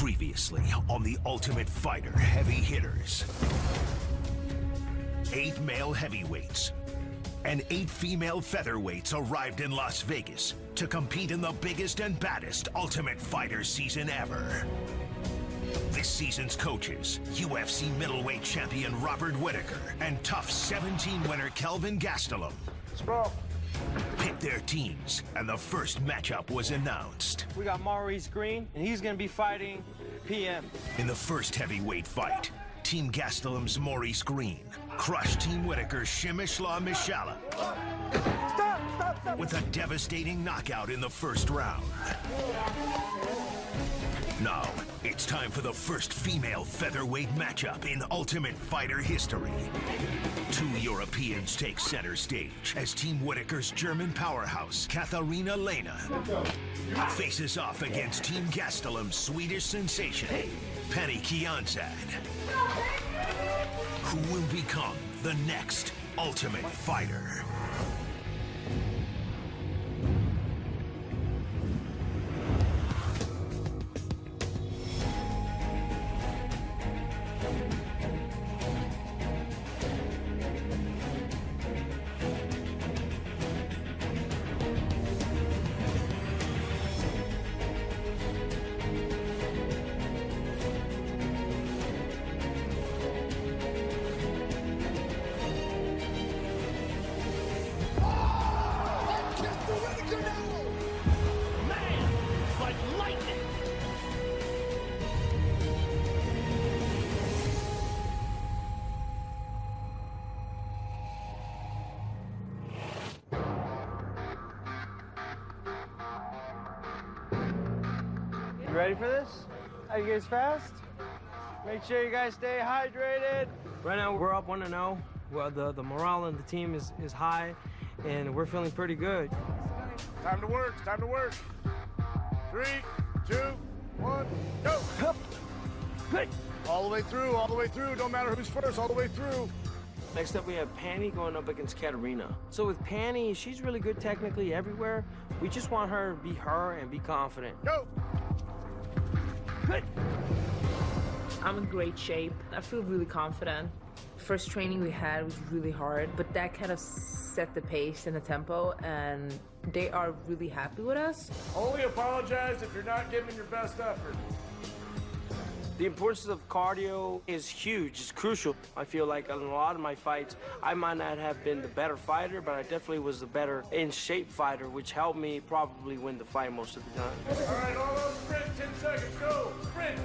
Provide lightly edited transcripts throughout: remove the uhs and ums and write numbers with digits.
Previously on The Ultimate Fighter Heavy Hitters. 8 male heavyweights and 8 female featherweights arrived in Las Vegas to compete in the biggest and baddest Ultimate Fighter season ever. This season's coaches, UFC middleweight champion Robert Whittaker and TUF 17 winner Kelvin Gastelum, Let's roll. picked their teams, and the first matchup was announced. We got Maurice Green, and he's gonna be fighting PM. In the first heavyweight fight, Team Gastelum's Maurice Green crushed Team Whittaker's Shimishla Mishala with a devastating knockout in the first round. Now, it's time for the first female featherweight matchup in Ultimate Fighter history. 2 Europeans take center stage as Team Whittaker's German powerhouse, Katharina Lena, faces off against Team Gastelum's Swedish sensation, Penny Kianzad. Who will become the next Ultimate Fighter? You ready for this? Are you guys fast? Make sure you guys stay hydrated. Right now, we're up 1-0. Well, the morale in the team is high, and we're feeling pretty good. Time to work, time to work. 3, 2, 1, go. Good. All the way through, don't matter who's first, all the way through. Next up, we have Penny going up against Katarina. So with Penny, she's really good technically everywhere. We just want her to be her and be confident. Go. Good. I'm in great shape. I feel really confident. First training we had was really hard, but that kind of set the pace and the tempo, and they are really happy with us. Only apologize if you're not giving your best effort. The importance of cardio is huge, it's crucial. I feel like in a lot of my fights, I might not have been the better fighter, but I definitely was the better in shape fighter, which helped me probably win the fight most of the time. All right, all those sprint, 10 seconds, go. Sprint.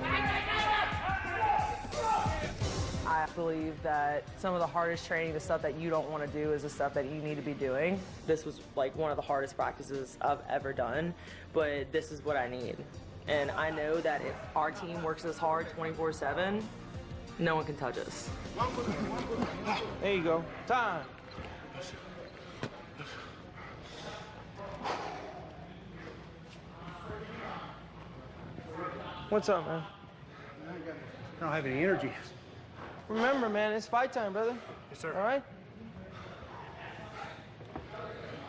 I believe that some of the hardest training, the stuff that you don't want to do, is the stuff that you need to be doing. This was like one of the hardest practices I've ever done, but this is what I need. And I know that if our team works this hard 24/7, no one can touch us. There you go. Time. What's up, man? I don't have any energy. Remember, man, it's fight time, brother. Yes, sir. All right?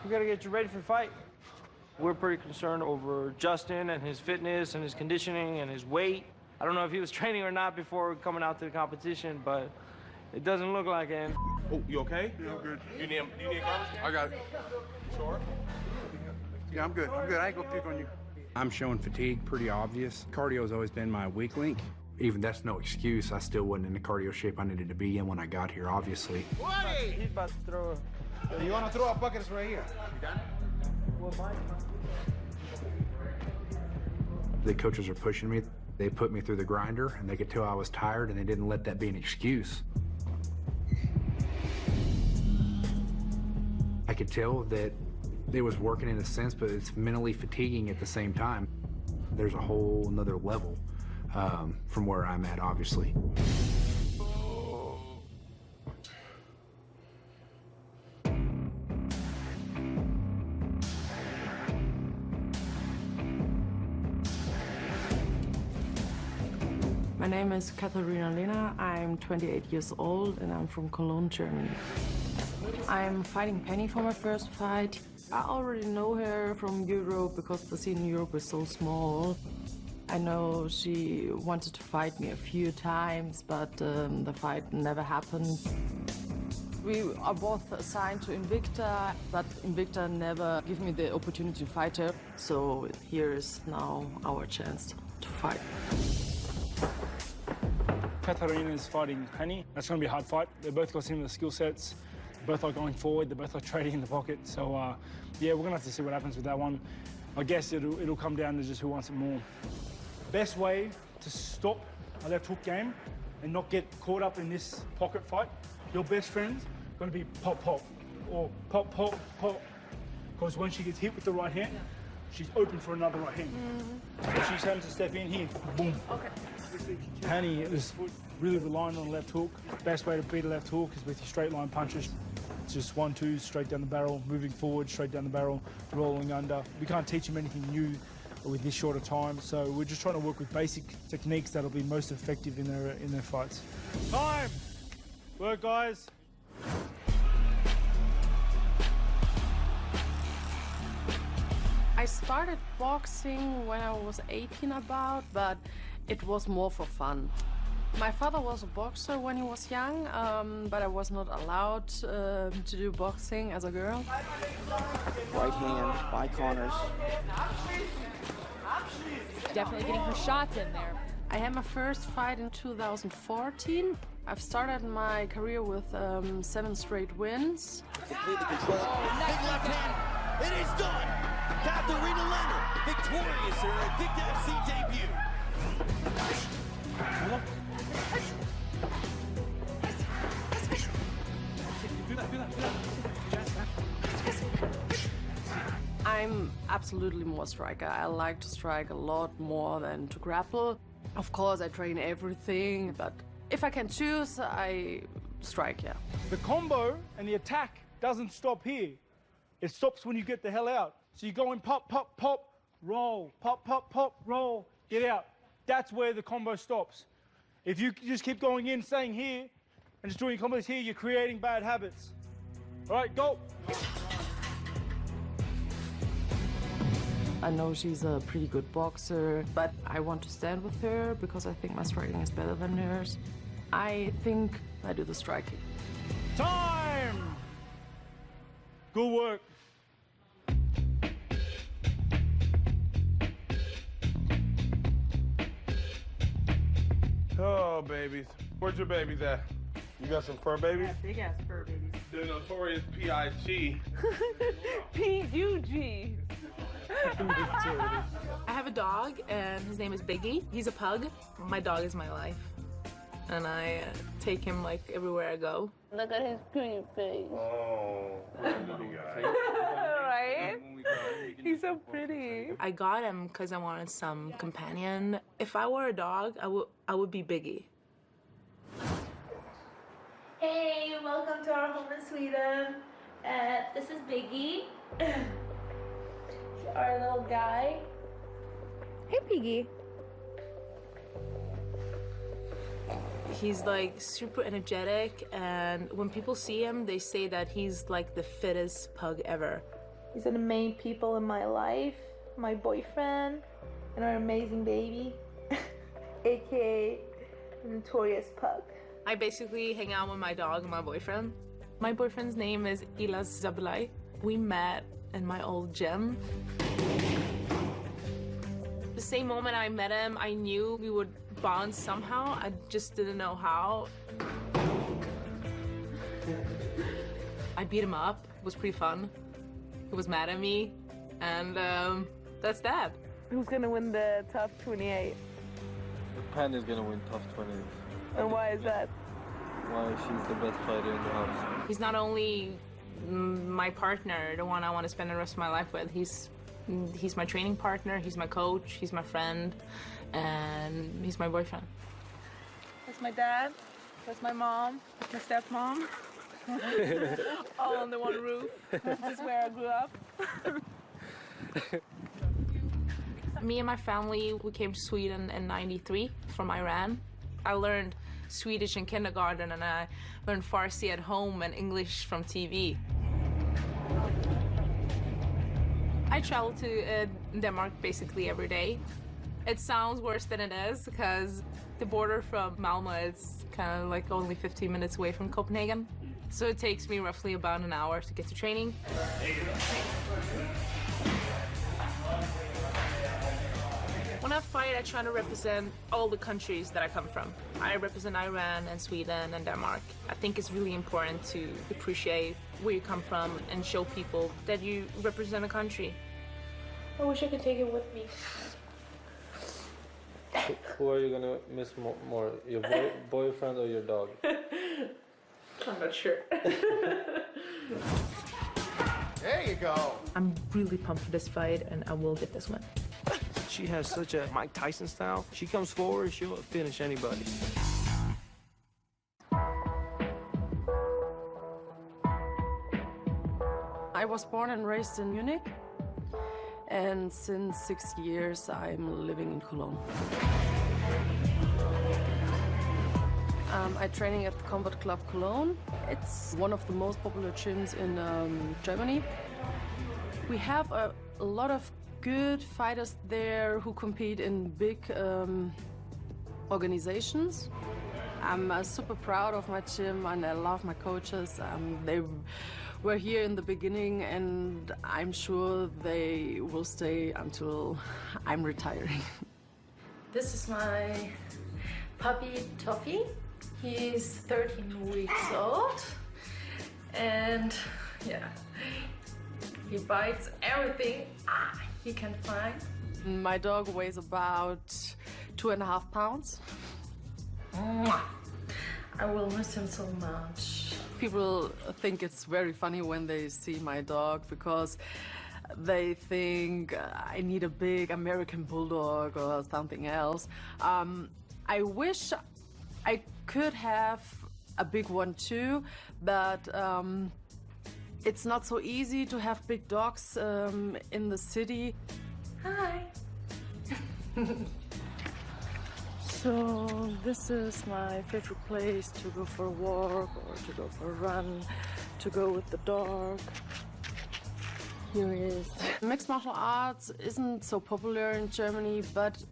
We gotta get you ready for the fight. We're pretty concerned over Justin and his fitness and his conditioning and his weight. I don't know if he was training or not before coming out to the competition, but it doesn't look like it. Oh, you okay? Yeah, I'm good. You need garbage? I got it. Sure. Yeah, I'm good. I ain't gonna pick on you. I'm showing fatigue, pretty obvious. Cardio's always been my weak link. Even that's no excuse. I still wasn't in the cardio shape I needed to be in when I got here, obviously. He's about to throw a... You want to throw a buckets right here? The coaches are pushing me. They put me through the grinder, and they could tell I was tired, and they didn't let that be an excuse. I could tell that it was working in a sense, but it's mentally fatiguing at the same time. There's a whole nother level from where I'm at, obviously. My name is Katharina Lena. I'm 28 years old and I'm from Cologne, Germany. I'm fighting Penny for my first fight. I already know her from Europe because the scene in Europe is so small. I I know she wanted to fight me a few times, but the fight never happened. We are both assigned to Invicta, but Invicta never gave me the opportunity to fight her. So here is now our chance to fight. Katharina is fighting Penny. That's going to be a hard fight. They both got similar skill sets. They both are going forward. They both are trading in the pocket. So, yeah, we're going to have to see what happens with that one. I guess it'll come down to just who wants it more. Best way to stop a left hook game and not get caught up in this pocket fight, your best friend's going to be pop, pop, or pop, pop, pop. Because when she gets hit with the right hand, she's open for another right hand. So she's having to step in here, boom. Okay. Penny is really relying on a left hook. Best way to beat a left hook is with your straight line punches. It's just 1-2, straight down the barrel, moving forward, straight down the barrel, rolling under. We can't teach them anything new with this short of time, so we're just trying to work with basic techniques that'll be most effective in their fights. Time! Work, guys. I started boxing when I was 18 about, but it was more for fun. My father was a boxer when he was young, but I was not allowed to do boxing as a girl. Right hand by Connors. Definitely getting her shots in there. I had my first fight in 2014. I've started my career with 7 straight wins. Completely controlled. Big left hand. It is done. Katharina Leonard, victorious in her Invicta FC debut. I'm absolutely more striker. I like to strike a lot more than to grapple. Of course, I train everything, but if I can choose, I strike, yeah. The combo and the attack doesn't stop here. It stops when you get the hell out. So you go in pop, pop, pop, roll, pop, pop, pop, roll, get out. That's where the combo stops. If you just keep going in, staying here, and just doing combos here, you're creating bad habits. All right, go. I know she's a pretty good boxer, but I want to stand with her because I think my striking is better than hers. I think I do the striking. Time! Good work. Oh, babies. Where's your babies at? You got some fur babies? Big ass fur babies. The notorious P.I.G. P-U-G. I have a dog, and his name is Biggie. He's a pug. My dog is my life. And I take him, like, everywhere I go. Look at his pretty face. Oh, Right? He's so pretty. I got him because I wanted some companion. If I were a dog, I would be Biggie. Hey, welcome to our home in Sweden. This is Biggie. Our little guy. Hey, Piggy. He's like super energetic, and when people see him, they say that he's like the fittest pug ever. These are the main people in my life. My boyfriend and our amazing baby, aka the notorious pug. I basically hang out with my dog and my boyfriend. My boyfriend's name is Ilas Zabulai. We met in my old gym. The same moment I met him, I knew we would bond somehow. I just didn't know how. I beat him up. It was pretty fun. He was mad at me, and that's that. Who's gonna win the Tough 28? Penny's gonna win Tough 28. And why is that? Why? She's the best fighter in the house. He's not only my partner, the one I want to spend the rest of my life with. He's my training partner, he's my coach, he's my friend, and he's my boyfriend. That's my dad. That's my mom. That's my stepmom. All under one roof. This is where I grew up. Me and my family, we came to Sweden in '93 from Iran. I learned Swedish in kindergarten, and I learned Farsi at home and English from TV. I travel to Denmark basically every day. It sounds worse than it is because the border from Malmö is kind of like only 15 minutes away from Copenhagen. So it takes me roughly about an hour to get to training. When I fight, I try to represent all the countries that I come from. I represent Iran and Sweden and Denmark. I think it's really important to appreciate where you come from and show people that you represent a country. I wish I could take it with me. Who are you gonna miss more, your boyfriend or your dog? I'm not sure. There you go. I'm really pumped for this fight, and I will get this one. She has such a Mike Tyson style. She comes forward, she'll finish anybody. I was born and raised in Munich, and since 6 years I'm living in Cologne. I'm training at the Combat Club Cologne. It's one of the most popular gyms in Germany. We have a lot of good fighters there who compete in big organizations. I'm super proud of my gym and I love my coaches. They were here in the beginning and I'm sure they will stay until I'm retiring. This is my puppy Toffee. He's 13 weeks old and yeah, he bites everything he can find. My dog weighs about 2.5 pounds. I will miss him so much. People think it's very funny when they see my dog because they think I need a big American bulldog or something else. I wish I could have a big one too, but it's not so easy to have big dogs in the city. Hi. So this is my favorite place to go for a walk or to go for a run, to go with the dog. Here he is. Mixed martial arts isn't so popular in Germany, but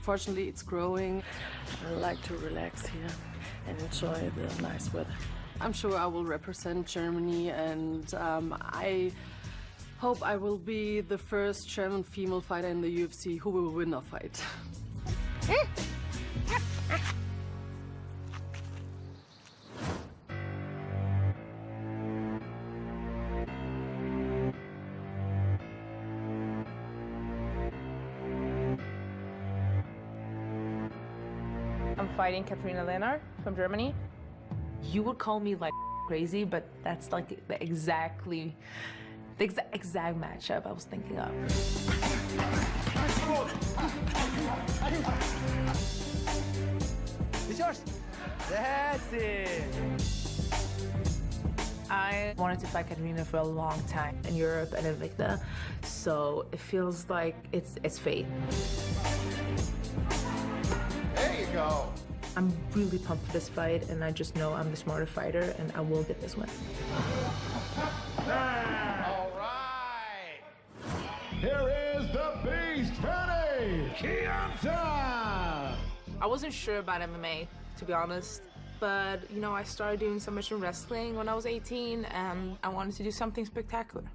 fortunately it's growing. I like to relax here and enjoy the nice weather. I'm sure I will represent Germany and I hope I will be the first German female fighter in the UFC who will win a fight. I'm fighting Katharina Lehner from Germany. You would call me like crazy, but that's like the exact matchup I was thinking of. It's yours. That's it. I wanted to fight Katharina for a long time in Europe and Invicta, so it feels like it's fate. There you go. I'm really pumped for this fight, and I just know I'm the smarter fighter, and I will get this win. All right. Here is the beast, Fanny Chianza. I wasn't sure about MMA, to be honest, but you know, I started doing submission wrestling when I was 18, and I wanted to do something spectacular.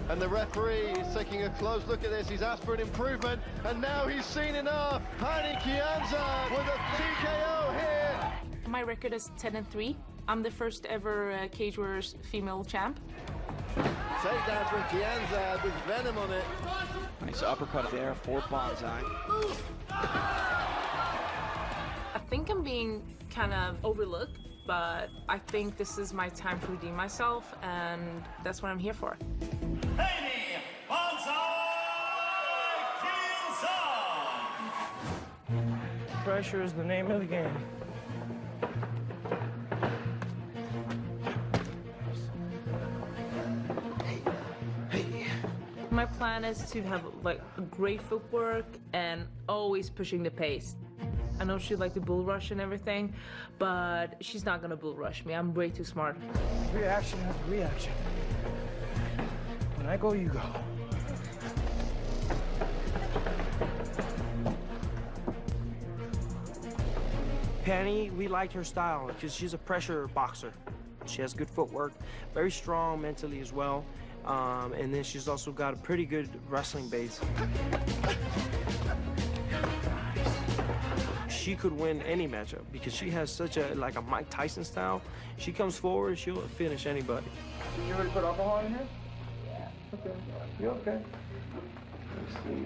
And the referee is taking a close look at this. He's asked for an improvement, and now he's seen enough. Fanny Chianza with a TKO here. My record is 10-3. I'm the first ever Cage Warriors female champ. Takedown from Chianza with venom on it. Nice uppercut there for Bonsai. I think I'm being kind of overlooked, but I think this is my time to redeem myself, and that's what I'm here for. Fanny Chianza! Pressure is the name of the game. My plan is to have like great footwork and always pushing the pace. I know she'd like to bull rush and everything, but she's not gonna bull rush me. I'm way too smart. Reaction after reaction. When I go, you go. Penny, we liked her style because she's a pressure boxer. She has good footwork, very strong mentally as well. And then she's also got a pretty good wrestling base. She could win any matchup because she has such a Mike Tyson style. She comes forward, she'll finish anybody. You ready to put alcohol in here? Yeah. Okay. You okay? Let's see.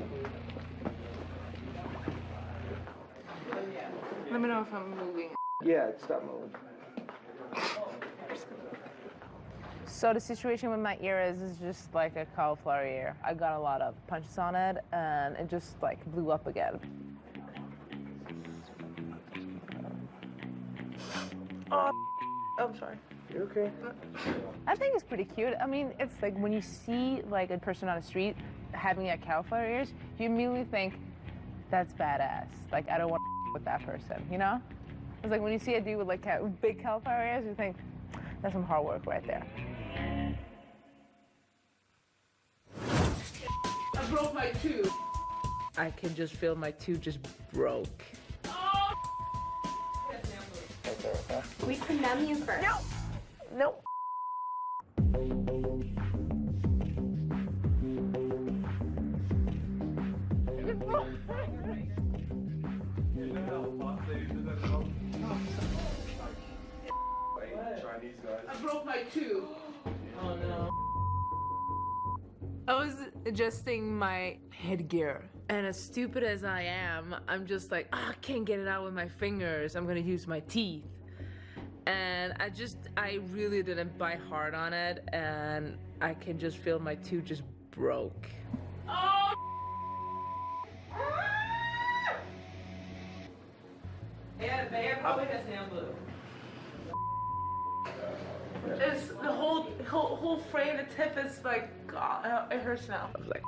Let me know if I'm moving. Yeah, stop moving. So the situation with my ear is just like a cauliflower ear. I got a lot of punches on it, and it just like blew up again. Oh, I'm sorry. You okay? I think it's pretty cute. I mean, it's like when you see like a person on the street having like cauliflower ears, you immediately think, that's badass. Like, I don't want to with that person, you know? It's like when you see a dude with like big cauliflower ears, you think, that's some hard work right there. I broke my tooth. I can just feel my tooth just broke. We can numb you first. No. I broke my tooth. Oh no. I was adjusting my headgear, and as stupid as I am, I'm just like, I can't get it out with my fingers. I'm gonna use my teeth. And I really didn't bite hard on it, and I can just feel my tooth just broke. Oh! Yeah, the bear probably has hand blue. It's the whole frame, the tip is like, God, it hurts now. I was like,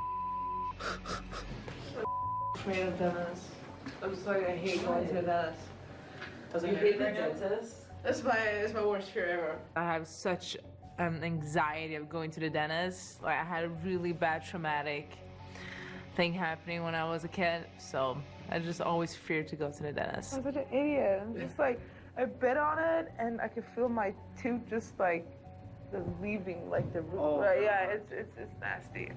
Afraid of dentists. I'm just like, I hate going to the dentist. You hate the dentist? It's my worst fear ever. I have such anxiety of going to the dentist. Like, I had a really bad traumatic thing happening when I was a kid, so I just always feared to go to the dentist. I'm such an idiot. I'm just like, I bit on it and I could feel my tooth just like leaving like the root. Oh. Yeah, it's nasty.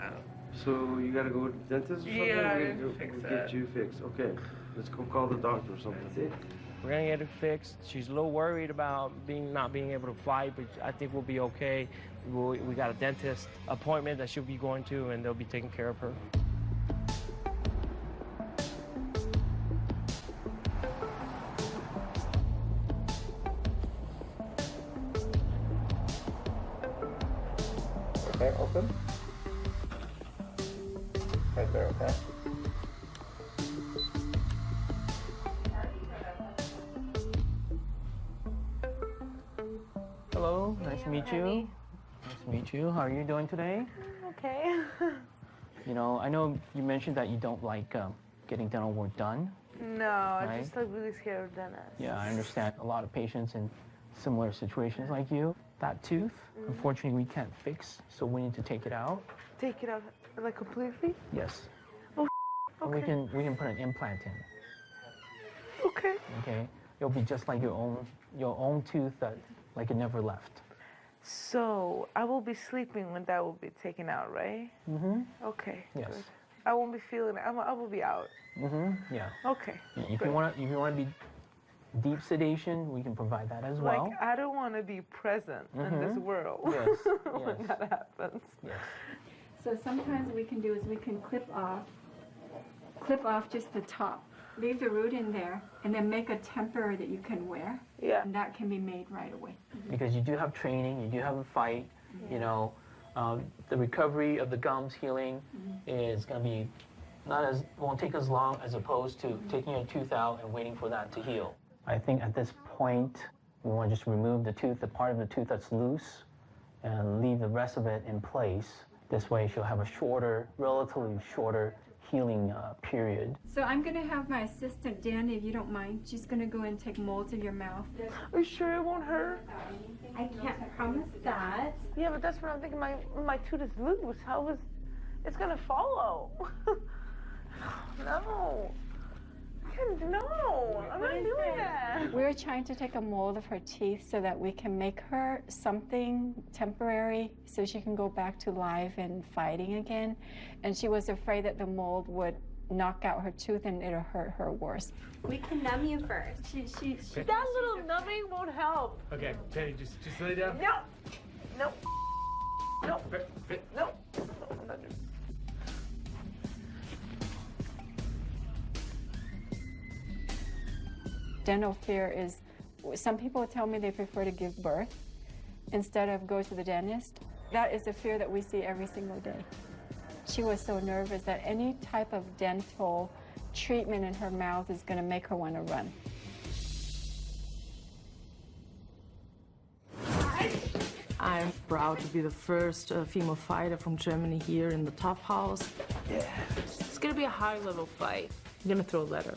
So you gotta go to the dentist or something? Yeah, We'll get you fixed. Okay, let's go call the doctor or something. We're gonna get it fixed. She's a little worried about not being able to fly, but I think we'll be okay. We got a dentist appointment that she'll be going to, and they'll be taking care of her. Okay, open. Right there, okay? Hello, nice to meet you. Nice to meet you. How are you doing today? Okay. You know, I know you mentioned that you don't like getting dental work done. No, Right? I'm just like really scared of dentists. Yeah, I understand a lot of patients in similar situations like you. That tooth, unfortunately, we can't fix, so we need to take it out. Take it out like completely? Yes. Oh, And okay. we can put an implant in. Okay. Okay. It'll be just like your own tooth that like it never left. So I will be sleeping when that will be taken out, right? Mm-hmm. Okay. Yes. Good. I won't be feeling it. I will be out. Mm-hmm. Yeah. Okay. If good. you want to be deep sedation, we can provide that as well. Like, I don't want to be present in this world Yes, when yes. that happens. Yes. So sometimes we can do is we can clip off just the top. Leave the root in there and then make a temporary that you can wear. Yeah. And that can be made right away. Because you do have training, you do have a fight, you know, the recovery of the gums healing is going to be won't take as long as opposed to taking a tooth out and waiting for that to heal. I think at this point, we want to just remove the tooth, the part of the tooth that's loose, and leave the rest of it in place. This way she'll have a relatively shorter healing period. So I'm going to have my assistant, Danny, if you don't mind. She's going to go and take molds of your mouth. Are you sure it won't hurt? I can't promise that. Yeah, but that's what I'm thinking. My tooth is loose. How is it's gonna follow? No. No, I'm not doing that. We're trying to take a mold of her teeth so that we can make her something temporary so she can go back to life and fighting again. And she was afraid that the mold would knock out her tooth and it'll hurt her worse. We can numb you first. That little numbing won't help. Okay, Penny, just lay down. No. No. No. No. Dental fear is, some people tell me they prefer to give birth instead of go to the dentist. That is a fear that we see every single day. She was so nervous that any type of dental treatment in her mouth is going to make her want to run. I'm proud to be the first female fighter from Germany here in the Tough House. Yeah. It's gonna be a high-level fight. I'm gonna throw a letter.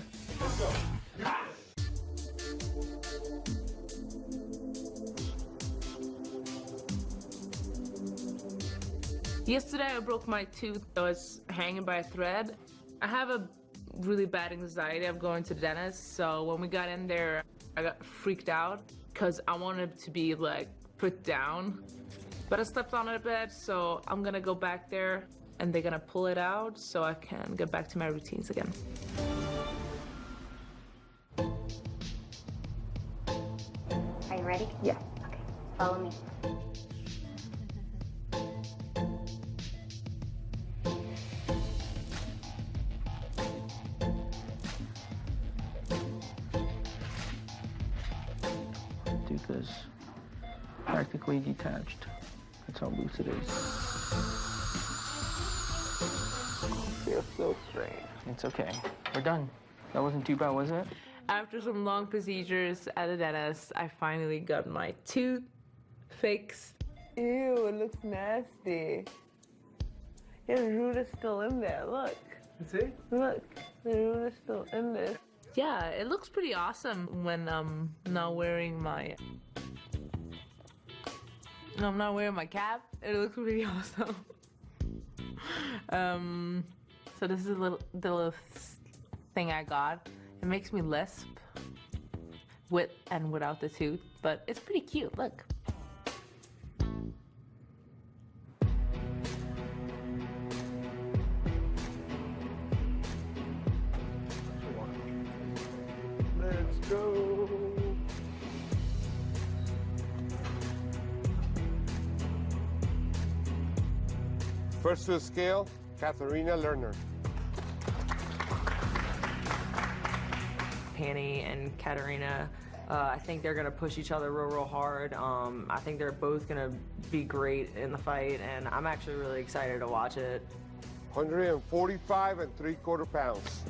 Yesterday I broke my tooth. I was hanging by a thread. I have a really bad anxiety of going to the dentist, so when we got in there, I got freaked out because I wanted to be like put down. But I slept on it a bit, so I'm gonna go back there and they're gonna pull it out so I can get back to my routines again. Are you ready? Yeah. Okay, follow me. Tooth is practically detached. That's how loose it is. Feels so strange. It's okay. We're done. That wasn't too bad, was it? After some long procedures at the dentist, I finally got my tooth fixed. Ew, it looks nasty. Yeah, the root is still in there, look. See? Look, the root is still in there. Yeah, it looks pretty awesome when I'm not wearing my... I'm not wearing my cap. It looks pretty awesome. So this is the little thing I got. It makes me lisp with and without the tooth, but it's pretty cute. Look. Let's go. First to the scale, Katharina Lerner. Penny and Katarina, I think they're gonna push each other real hard. I think they're both gonna be great in the fight, and I'm actually really excited to watch it. 145 3/4 pounds.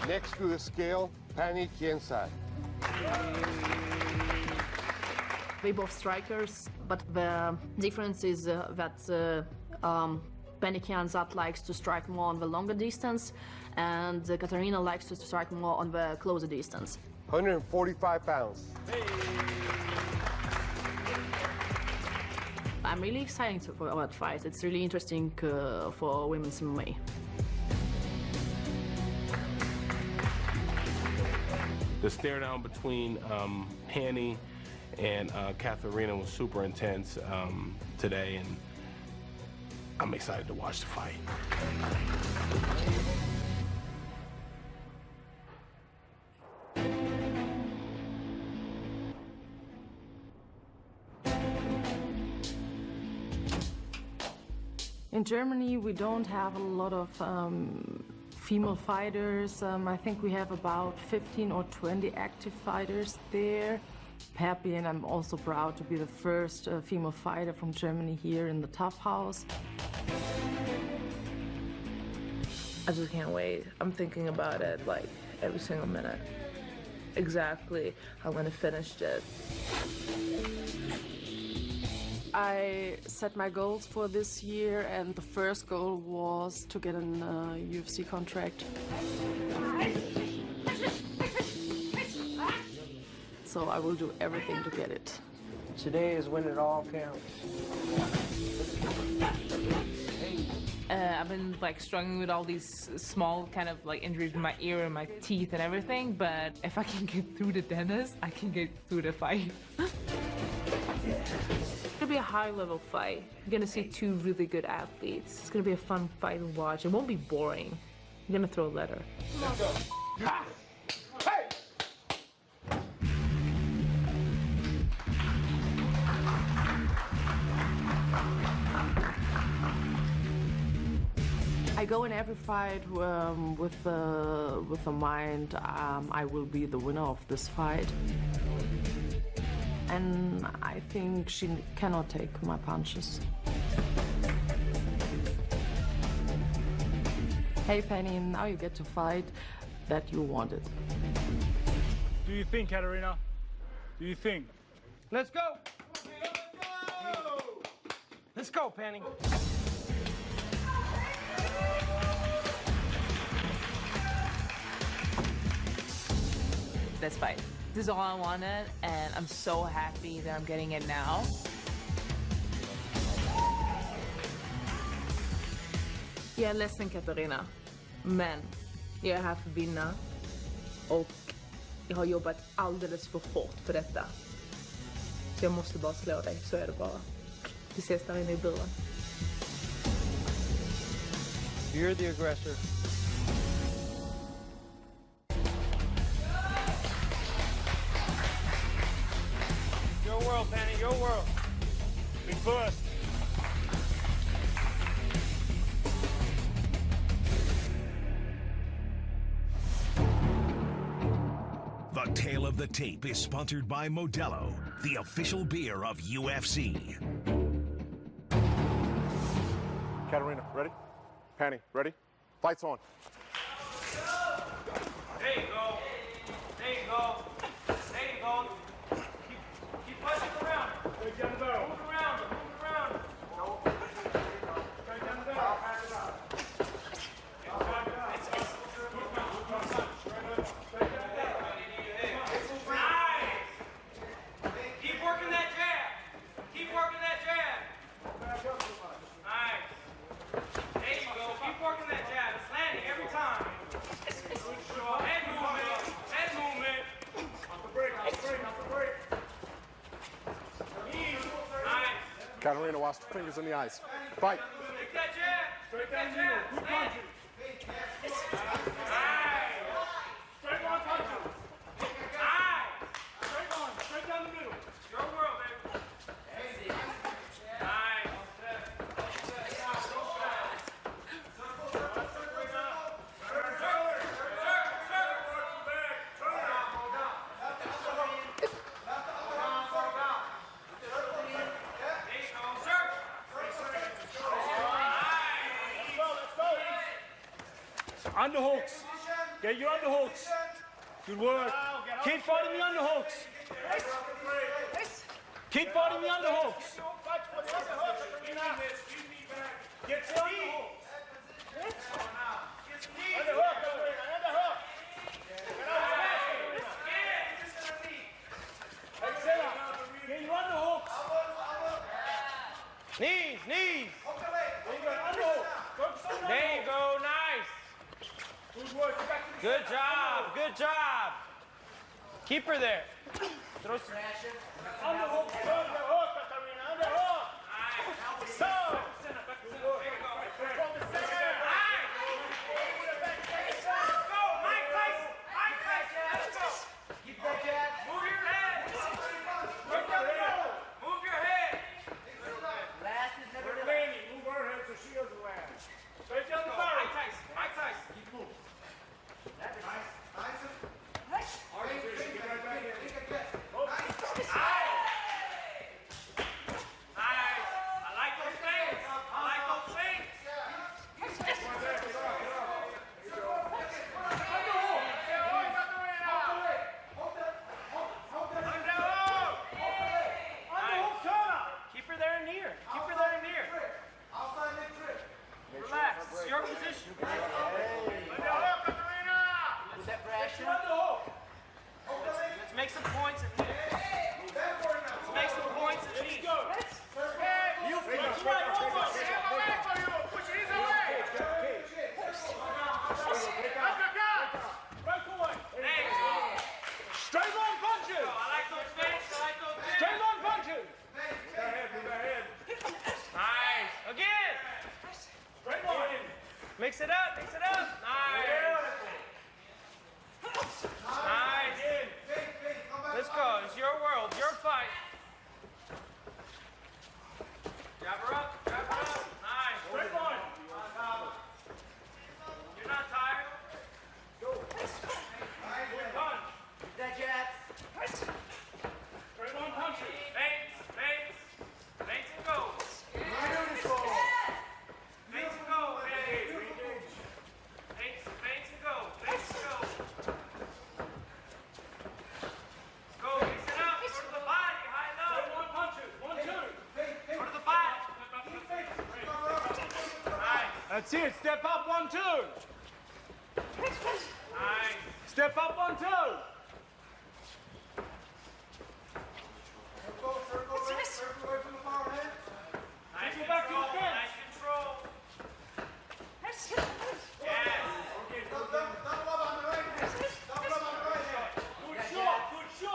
Next to the scale, Penny Kiensai. We're both strikers, but the difference is that Penny Kianzat likes to strike more on the longer distance, and Katarina likes to strike more on the closer distance. 145 pounds. I'm really excited for that fight. It's really interesting for women's MMA. The stare down between Penny and Katharina was super intense today, and I'm excited to watch the fight. In Germany, we don't have a lot of female fighters. I think we have about 15 or 20 active fighters there. Happy, and I'm also proud to be the first female fighter from Germany here in the Tough House. I just can't wait. I'm thinking about it like every single minute. Exactly how I'm gonna finish it. I set my goals for this year, and the first goal was to get an UFC contract. So I will do everything to get it. Today is when it all counts. I've been like struggling with all these small kind of like injuries in my ear and my teeth and everything, but if I can get through the dentist, I can get through the fight. It's gonna be a high-level fight. You're gonna see two really good athletes. It's gonna be a fun fight to watch. It won't be boring. I'm gonna throw a letter. Let's go. Ha! Hey! I go in every fight with the mind I will be the winner of this fight. And I think she cannot take my punches. Hey Penny, now you get to fight that you wanted. Do you think, Katarina? Do you think? Let's go! Let's go, Penny. Let's fight. This is all I wanted, and I'm so happy that I'm getting it now. Jag är ledsen, Katarina, men jag är här för att vinna och jag har jobbat alldeles för hårt för detta. Så jag måste bara slå dig, så är det bara. Vi ses där inne i buren. You're the aggressor. Your world, Penny, your world. Be first. The Tale of the Tape is sponsored by Modelo, the official beer of UFC. Katarina, ready? Penny, ready? Fights on. There you go. There you go. There you go. Keep pushing around. Move around. Move around. Straight down the barrel. Keep working that jab. Keep working that jab. Nice. There you go. Keep working that jab. It's landing every time. Head movement. Head movement. Off the break. Off the break. Off the break. Nice. Katarina, watch the fingers in the eyes. Fight. Take that jab. Take that jab. Land. Nice. Straight on punches. Nice. Straight on. Straight down the middle. Your world, baby. Nice. Underhooks. Get your underhooks. Good work. Keep fighting the underhooks. Keep fighting the underhooks. Get speed. Get your underhooks. Knees, knees. Underhook. There you go, nice. Good job, good job. Keep her there. Throw some. Underhook. Underhook, Katarina. Underhook. Stop. Make some points and let's make some points and leave. You finish. Push it easy away. Mix it up, mix it up. Nice. Nice. Let's go. It's your world, your fight. Jab her up, jab her up. Nice. Straight one. You're not tired? Go. Good punch. That jab. Straight one punch. Feints, feints. Feints and go. Beautiful. Feints and go, man. Feints, feints and go. Feints and go. Go, mix it up. Go to the body, high low. One punches. 1, 2. Go to the body. Nice. That's it. Step up, 1, 2. Nice. Step up, 1, 2. Nice control, nice control. Yes.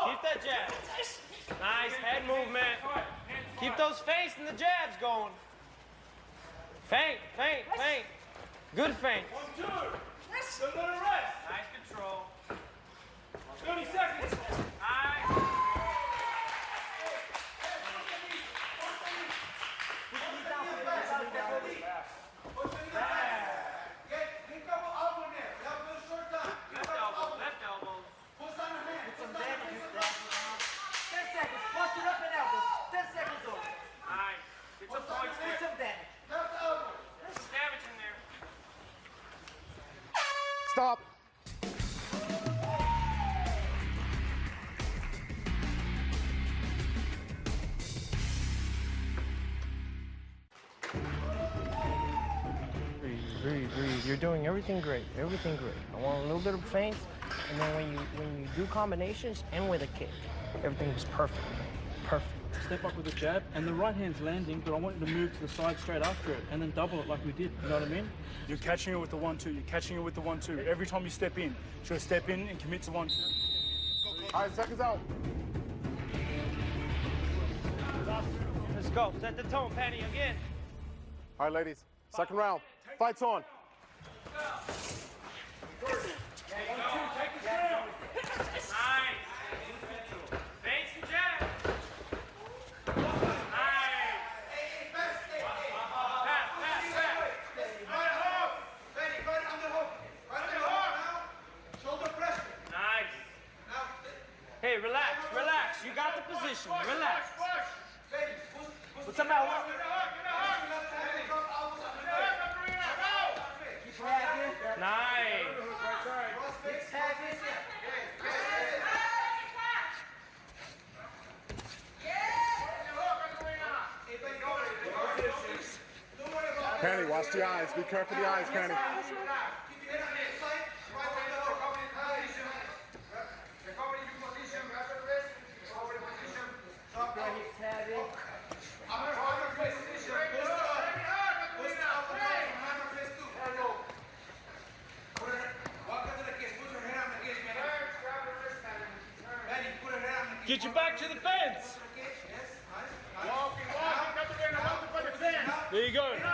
Keep that jab. Nice head movement. Keep those feints and the jabs going. Feint, feint, feint. Good feint. 1, 2. Don't let her rest. Nice control. 30 seconds. Nice. Left elbow. Nice. Get some points there. Some damage in there. Stop. Breathe. You're doing everything great. Everything great. I want a little bit of feints, and then when you do combinations and with a kick, everything was perfect. Perfect. Step up with the jab, and the right hand's landing, but I want you to move to the side straight after it, and then double it like we did. You know what I mean? You're catching it with the 1, 2. You're catching it with the 1, 2. Every time you step in, just step in and commit to 1, 2. All right, seconds out. Let's go. Set the tone, Penny, again. All right, ladies. Second round. Fight's on. Nice. Feints and jab. Nice. Nice. Hey, relax, relax. You got the position. Relax. What's up, Al? Nice. Penny, watch the eyes. Be careful of the eyes, Penny. Get your back to the fence. There you go. Stand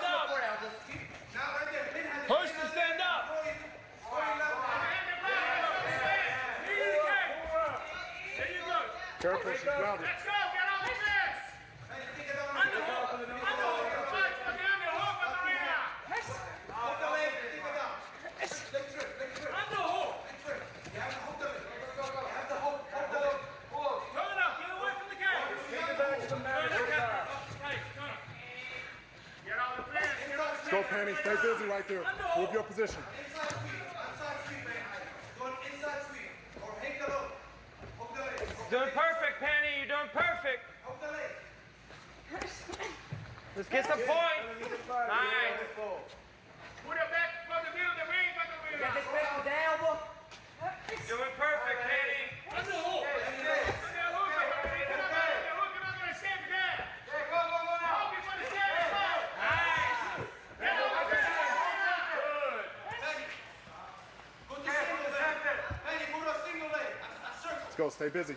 up. Host and stand up. There you go. Careful, she's grounded. Let's go. Get on the fence. Go, Penny. Stay busy right there. Move your position. Doing perfect, Penny. You're doing perfect. Let's get some points. Nice. Put it back from the middle of the ring. Doing perfect, Penny. Let's go. Stay busy. Nice.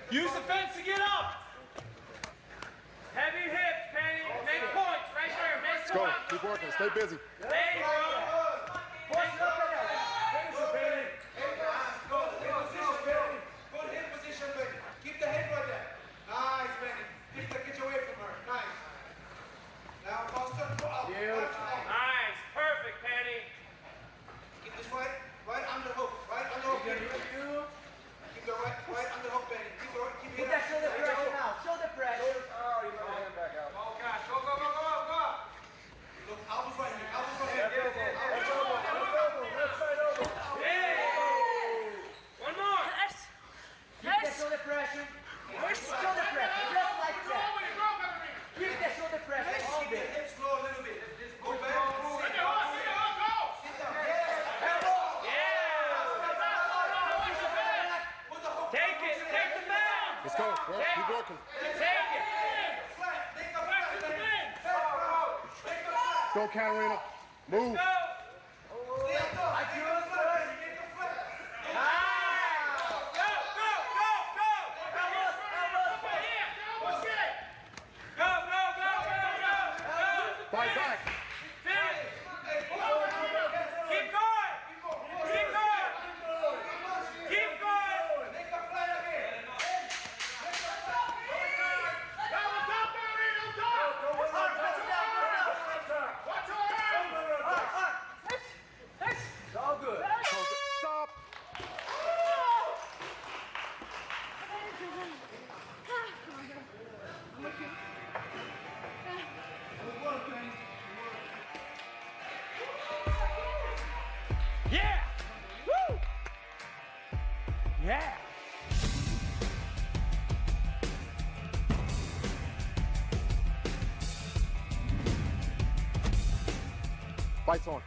Use the fence to get up. Heavy hips, Penny. Make points right there. Make Let's go. Keep working. Stay busy. There you go. Push it up and down. Finish it, Penny. Good hip position, Benny. Keep the head right there. Nice, Benny. Keep the kitchen away from her. Nice. Now, Boston, go up. Nice. Perfect, Penny. Keep this right underhook. Right underhook. Keep the right underhook, Benny. Keep it. Put that shoulder pressure now. Shoulder pressure. Oh, you got your hand back out. Oh, gosh. Go. Look, elbows right here. Elbows right here. Left side over. One more. Keep that shoulder pressure. Shoulder pressure. Just like that. Keep that shoulder pressure. Keep the hips flow a little bit. Go back. Take it. Take the bounce. Let's go. Keep working. Take it. Let's go, Katarina. Move. Fight back. Keep going. Keep going. Keep going. It's all good. Stop. Yeah. Woo. Yeah. Fights on.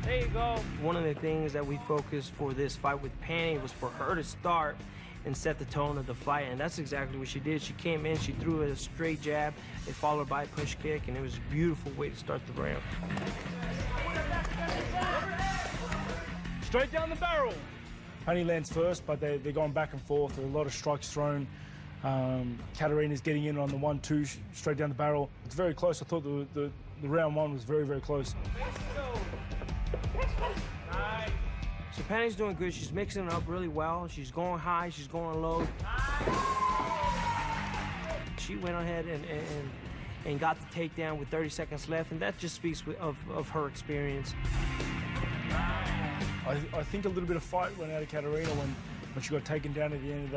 There you go. One of the things that we focused for this fight with Penny was for her to start and set the tone of the fight, and that's exactly what she did. She came in, she threw a straight jab, and followed by a push kick, and it was a beautiful way to start the round. Straight down the barrel. Penny lands first, but they're going back and forth. There are a lot of strikes thrown. Katarina's getting in on the 1-2 straight down the barrel. It's very close. I thought the round one was very, very close. So Penny's doing good. She's mixing it up really well. She's going high, she's going low. She went ahead and got the takedown with 30 seconds left, and that just speaks of her experience. I think a little bit of fight went out of Katarina when she got taken down at the end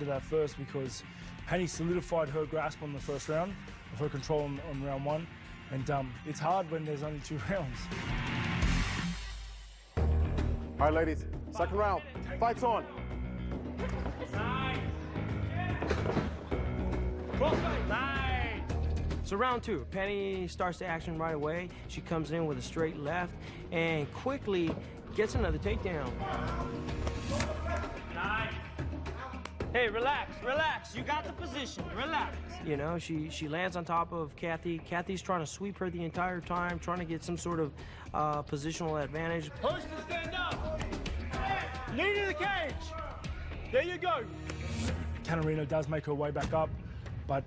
of that first, because Penny solidified her grasp on the first round, of her control on round one, and it's hard when there's only 2 rounds. All right, ladies. Second round. Fights on. So round 2, Penny starts the action right away. She comes in with a straight left and quickly gets another takedown. Hey, relax. You got the position. Relax. You know, she lands on top of Kathy. Kathy's trying to sweep her the entire time, trying to get some sort of positional advantage. Push to stand up. Knee to the cage. There you go. Katarina does make her way back up, but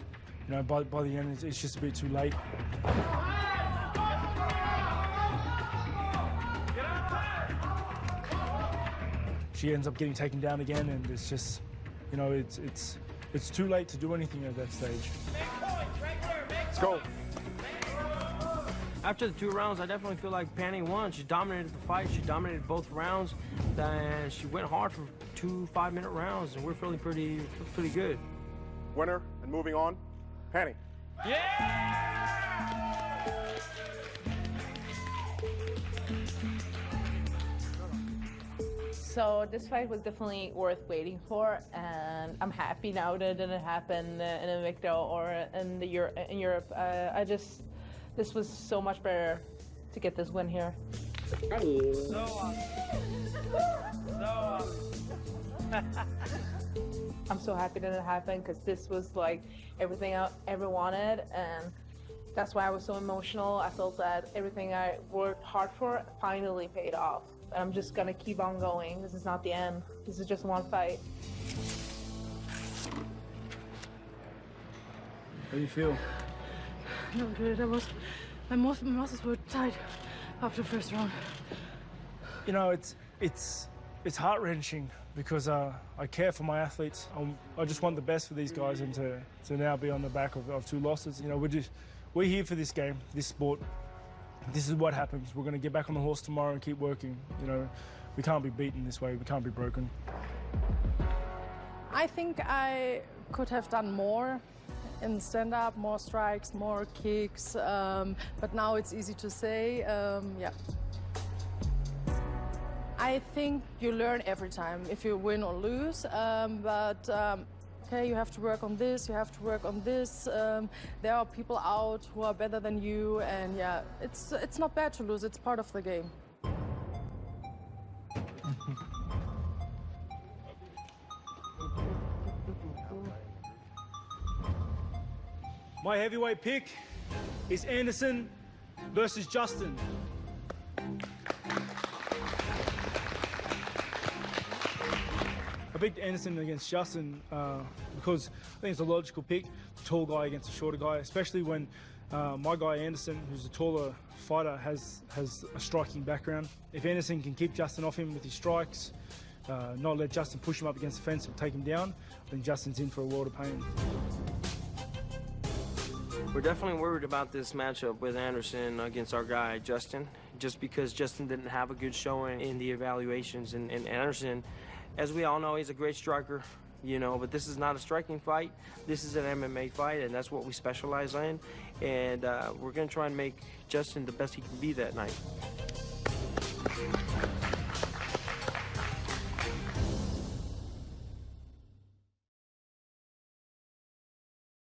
you know, by the end, it's just a bit too late. She ends up getting taken down again, and it's just, you know, it's too late to do anything at that stage. Let's go. After the 2 rounds, I definitely feel like Penny won. She dominated the fight. She dominated both rounds, and she went hard for 2 5-minute rounds, and we're feeling pretty good. Winner and moving on. Penny. So this fight was definitely worth waiting for, and I'm happy now that it didn't happen in Invicto or in Europe. This was so much better to get this win here. I'm so happy that it happened, because this was like everything I ever wanted, and That's why I was so emotional. I felt that everything I worked hard for finally paid off. And I'm just gonna keep on going. This is not the end. This is just one fight. How do you feel? Not good. My muscles were tight after the first round. You know, it's heart-wrenching because I care for my athletes. I just want the best for these guys, and to now be on the back of 2 losses. You know, we're here for this game, this sport. This is what happens. We're going to get back on the horse tomorrow and keep working. You know, we can't be beaten this way. We can't be broken. I think I could have done more in stand-up, more strikes, more kicks, but now it's easy to say, yeah. I think you learn every time if you win or lose, okay, you have to work on this, you have to work on this. There are people out who are better than you, and yeah, it's not bad to lose, it's part of the game. My heavyweight pick is Anderson versus Justin. I picked Anderson against Justin because I think it's a logical pick, the tall guy against a shorter guy, especially when my guy Anderson, who's a taller fighter, has a striking background. If Anderson can keep Justin off him with his strikes, not let Justin push him up against the fence and take him down, then Justin's in for a world of pain. We're definitely worried about this matchup with Anderson against our guy, Justin, just because Justin didn't have a good showing in the evaluations. And Anderson, as we all know, he's a great striker, you know, but this is not a striking fight. This is an MMA fight, and that's what we specialize in. And we're going to try and make Justin the best he can be that night.